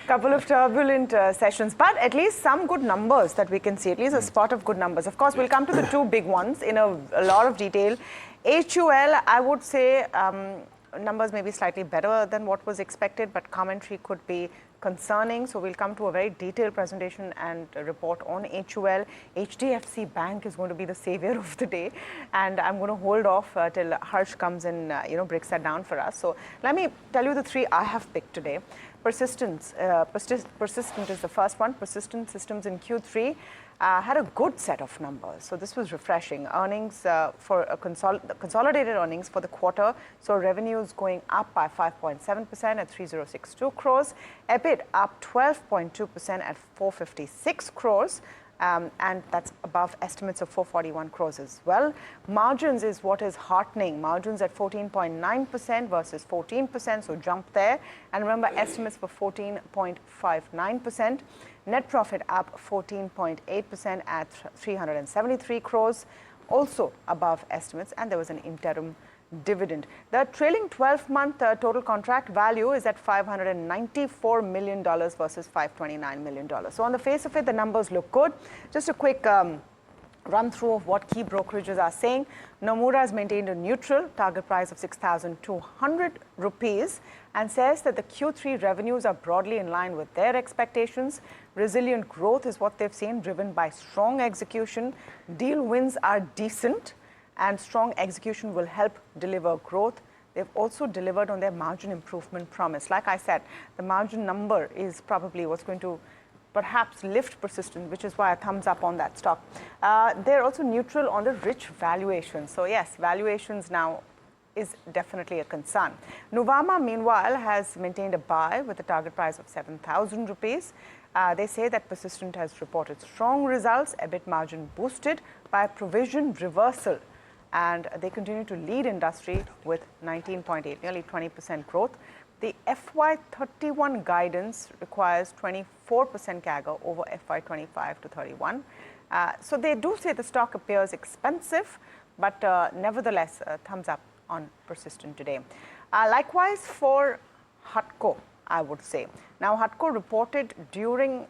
Couple of turbulent sessions, but at least some good numbers that we can see, at least a spot of good numbers. Of course, we'll come to the two big ones in a lot of detail. HUL, I would say numbers may be slightly better than what was expected, but commentary could be concerning. So we'll come to a very detailed presentation and report on HUL. HDFC Bank is going to be the savior of the day, and I'm going to hold off till Harsh comes and breaks that down for us. So let me tell you the three I have picked today. Persistent is the first one. Persistent Systems in Q3 had a good set of numbers, so this was refreshing. Earnings for consolidated earnings for the quarter, so revenues going up by 5.7% at 3062 crores, EBIT up 12.2% at 456 crores. And that's above estimates of 441 crores as well. Margins is what is heartening. Margins at 14.9% versus 14%, so jump there. And remember, estimates for 14.59%. Net profit up 14.8% at 373 crores, also above estimates, and there was an interim dividend. The trailing 12-month total contract value is at $594 million versus $529 million. So on the face of it, the numbers look good. Just a quick run through of what key brokerages are saying. Nomura has maintained a neutral target price of 6,200 rupees and says that the Q3 revenues are broadly in line with their expectations. Resilient growth is what they've seen, driven by strong execution. Deal wins are decent, and strong execution will help deliver growth. They've also delivered on their margin improvement promise. Like I said, the margin number is probably what's going to perhaps lift Persistent, which is why a thumbs up on that stock. They're also neutral on the rich valuation. So yes, valuations now is definitely a concern. Nuvama, meanwhile, has maintained a buy with a target price of 7,000 rupees. They say that Persistent has reported strong results, EBIT margin boosted by provision reversal, and they continue to lead industry with 19.8, nearly 20% growth. The FY31 guidance requires 24% CAGR over FY25 to 31. So they do say the stock appears expensive, but nevertheless, thumbs up on Persistent today. Likewise for HUDCO, I would say. Now, HUDCO reported during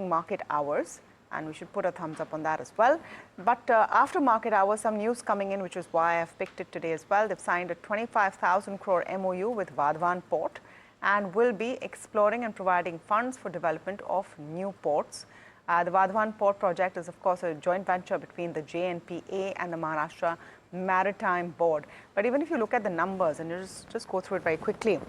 market hours, and we should put a thumbs up on that as well. But after market hours, some news coming in, which is why I've picked it today as well. They've signed a 25,000 crore MOU with Vadhavan Port and will be exploring and providing funds for development of new ports. The Vadhavan Port project is, of course, a joint venture between the JNPA and the Maharashtra Maritime Board. But even if you look at the numbers, and just go through it very quickly,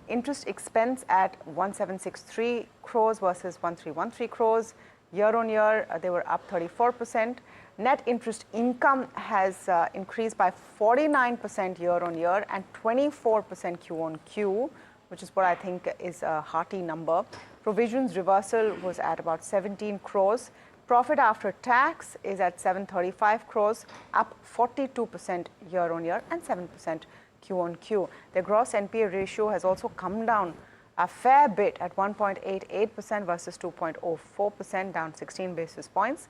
interest expense at 1763 crores versus 1313 crores. Year on year, they were up 34%. Net interest income has increased by 49% year on year and 24% Q on Q, which is what I think is a hearty number. Provisions reversal was at about 17 crores. Profit after tax is at 735 crores, up 42% year on year and 7% Q on Q. The gross NPA ratio has also come down a fair bit at 1.88% versus 2.04%, down 16 basis points.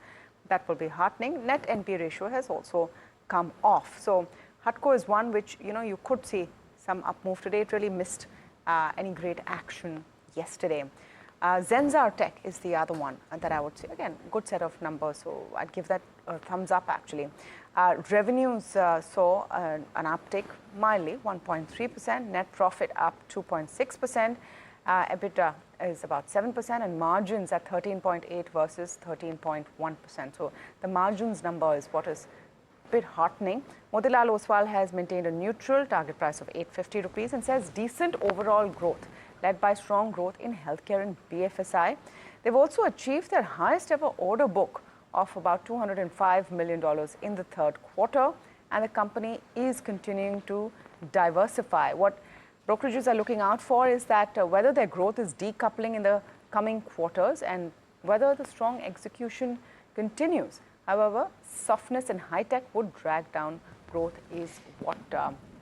That will be heartening. Net NPA ratio has also come off. So HUDCO is one which you could see some up move today. It really missed any great action yesterday. Zensar Tech is the other one that I would say. Again, good set of numbers, so I'd give that a thumbs up actually. Revenues saw an uptick mildly, 1.3%. Net profit up 2.6%. EBITDA is about 7%, and margins at 13.8 versus 13.1%. So the margins number is what is a bit heartening. Motilal Oswal has maintained a neutral target price of 850 rupees and says decent overall growth, led by strong growth in healthcare and BFSI. They've also achieved their highest ever order book of about $205 million in the third quarter, and the company is continuing to diversify. What brokerages are looking out for is that whether their growth is decoupling in the coming quarters and whether the strong execution continues. However, softness in high tech would drag down growth is what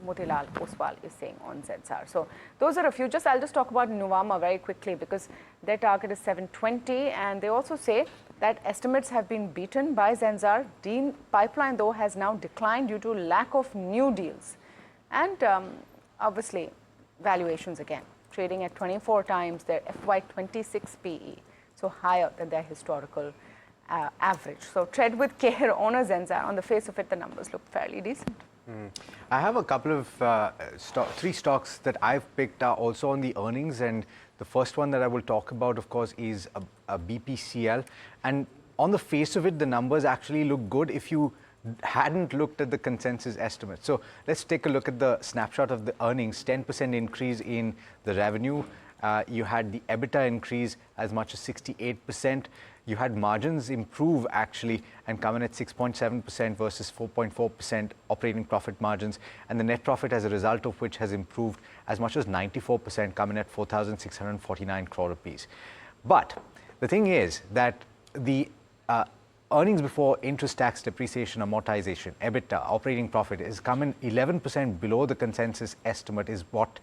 Motilal Oswal is saying on Zensar. So those are a few. I'll just talk about Nuvama very quickly because their target is 720, and they also say that estimates have been beaten by Zensar. Deal pipeline, though, has now declined due to lack of new deals. And obviously, valuations again trading at 24 times their FY26 PE, so higher than their historical average. So tread with care, owner Zensar. On the face of it, the numbers look fairly decent. I have a couple of three stocks that I've picked are also on the earnings, and the first one that I will talk about, of course, is a BPCL. And on the face of it, the numbers actually look good if you hadn't looked at the consensus estimate. So let's take a look at the snapshot of the earnings. 10% increase in the revenue. You had the EBITDA increase as much as 68%. You had margins improve actually and come in at 6.7% versus 4.4% operating profit margins, and the net profit as a result of which has improved as much as 94%, coming at 4,649 crore rupees. But the thing is that the earnings before interest, tax, depreciation, amortization, EBITDA, operating profit, is coming 11% below the consensus estimate, is what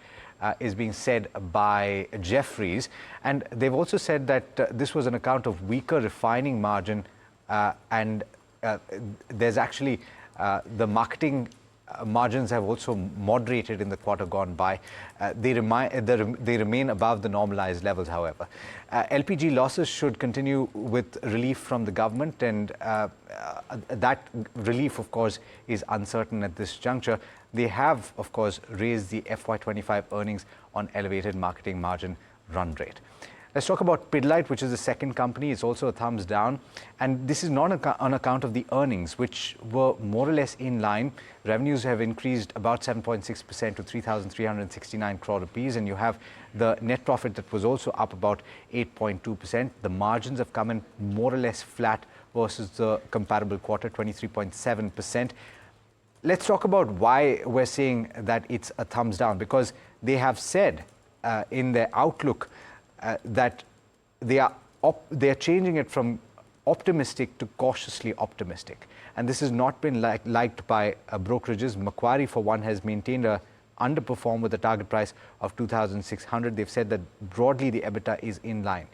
is being said by Jefferies. And they've also said that this was an account of weaker refining margin, and there's actually the marketing margins have also moderated in the quarter gone by. They remain above the normalized levels, however. LPG losses should continue with relief from the government, and that relief, of course, is uncertain at this juncture. They have, of course, raised the FY25 earnings on elevated marketing margin run rate. Let's talk about Pidilite, which is the second company. It's also a thumbs down. And this is not on account of the earnings, which were more or less in line. Revenues have increased about 7.6% to 3,369 crore rupees. And you have the net profit that was also up about 8.2%. The margins have come in more or less flat versus the comparable quarter, 23.7%. Let's talk about why we're saying that it's a thumbs down, because they have said in their outlook that they are changing it from optimistic to cautiously optimistic. And this has not been liked by brokerages. Macquarie, for one, has maintained a underperform with a target price of 2,600. They've said that broadly the EBITDA is in line.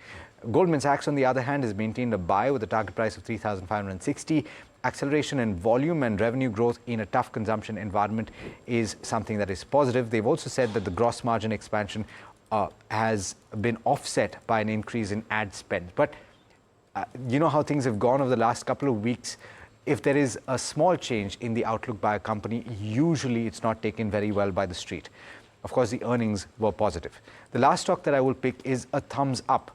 Goldman Sachs, on the other hand, has maintained a buy with a target price of 3,560. Acceleration in volume and revenue growth in a tough consumption environment is something that is positive. They've also said that the gross margin expansion has been offset by an increase in ad spend. But you know how things have gone over the last couple of weeks. If there is a small change in the outlook by a company, usually it's not taken very well by the street. Of course, the earnings were positive. The last stock that I will pick is a thumbs up.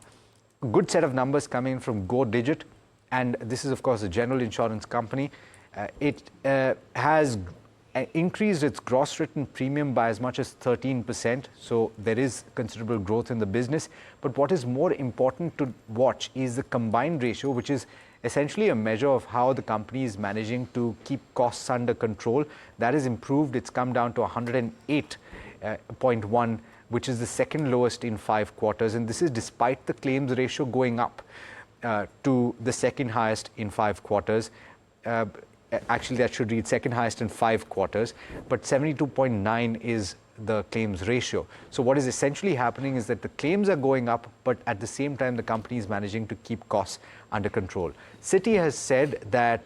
A good set of numbers coming from Go Digit, and this is, of course, a general insurance company. It has increased its gross written premium by as much as 13%, so there is considerable growth in the business. But what is more important to watch is the combined ratio, which is essentially a measure of how the company is managing to keep costs under control. That has improved. It's come down to 108.1, which is the second lowest in 5 quarters, and this is despite the claims ratio going up to the second highest in 5 quarters. Actually, that should read second highest in 5 quarters, but 72.9 is the claims ratio. So what is essentially happening is that the claims are going up, but at the same time, the company is managing to keep costs under control. Citi has said that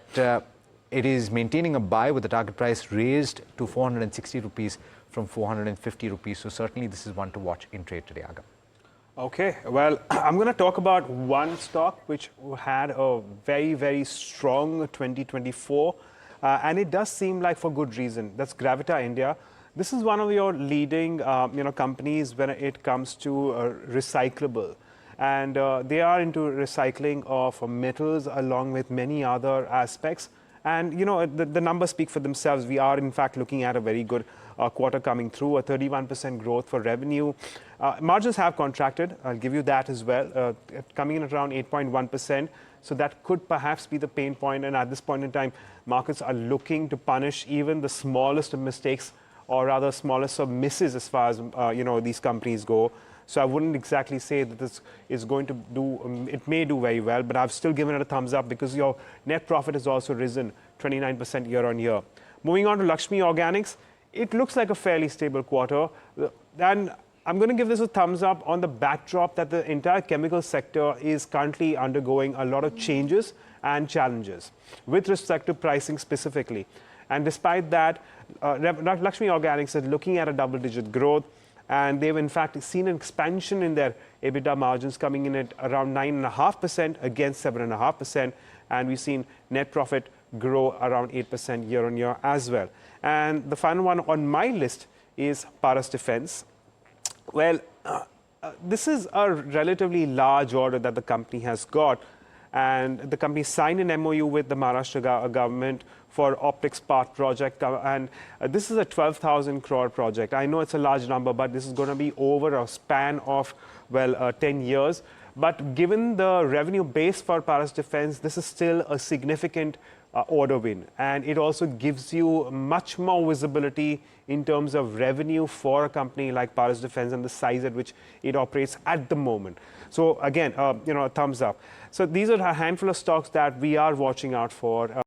it is maintaining a buy with the target price raised to 460 rupees from 450 rupees. So certainly, this is one to watch in trade today, Agam. Okay, well, I'm going to talk about one stock which had a very, very strong 2024, and it does seem like for good reason. That's Gravita India. This is one of your leading, companies when it comes to recyclable, and they are into recycling of metals along with many other aspects. And the numbers speak for themselves. We are in fact looking at a very good quarter coming through, a 31% growth for revenue. Margins have contracted, I'll give you that as well, coming in at around 8.1%. So that could perhaps be the pain point. And at this point in time, markets are looking to punish even the smallest of mistakes, or rather smallest of misses as far as these companies go. So I wouldn't exactly say that this is going to do, it may do very well, but I've still given it a thumbs up because your net profit has also risen 29% year on year. Moving on to Lakshmi Organics, it looks like a fairly stable quarter. And I'm going to give this a thumbs up on the backdrop that the entire chemical sector is currently undergoing a lot of changes and challenges with respect to pricing specifically. And despite that, Lakshmi Organics is looking at a double-digit growth. and they've in fact seen an expansion in their EBITDA margins coming in at around 9.5% against 7.5%, and we've seen net profit grow around 8% year on year as well. And the final one on my list is Paras Defense. Well, this is a relatively large order that the company has got, and the company signed an MOU with the Maharashtra government for optics part project, and this is a 12,000 crore project. I know it's a large number, but this is going to be over a span of, well, 10 years. But given the revenue base for Paras Defense, this is still a significant order win, and it also gives you much more visibility in terms of revenue for a company like Paras Defense and the size at which it operates at the moment. So again, a thumbs up. So these are a handful of stocks that we are watching out for.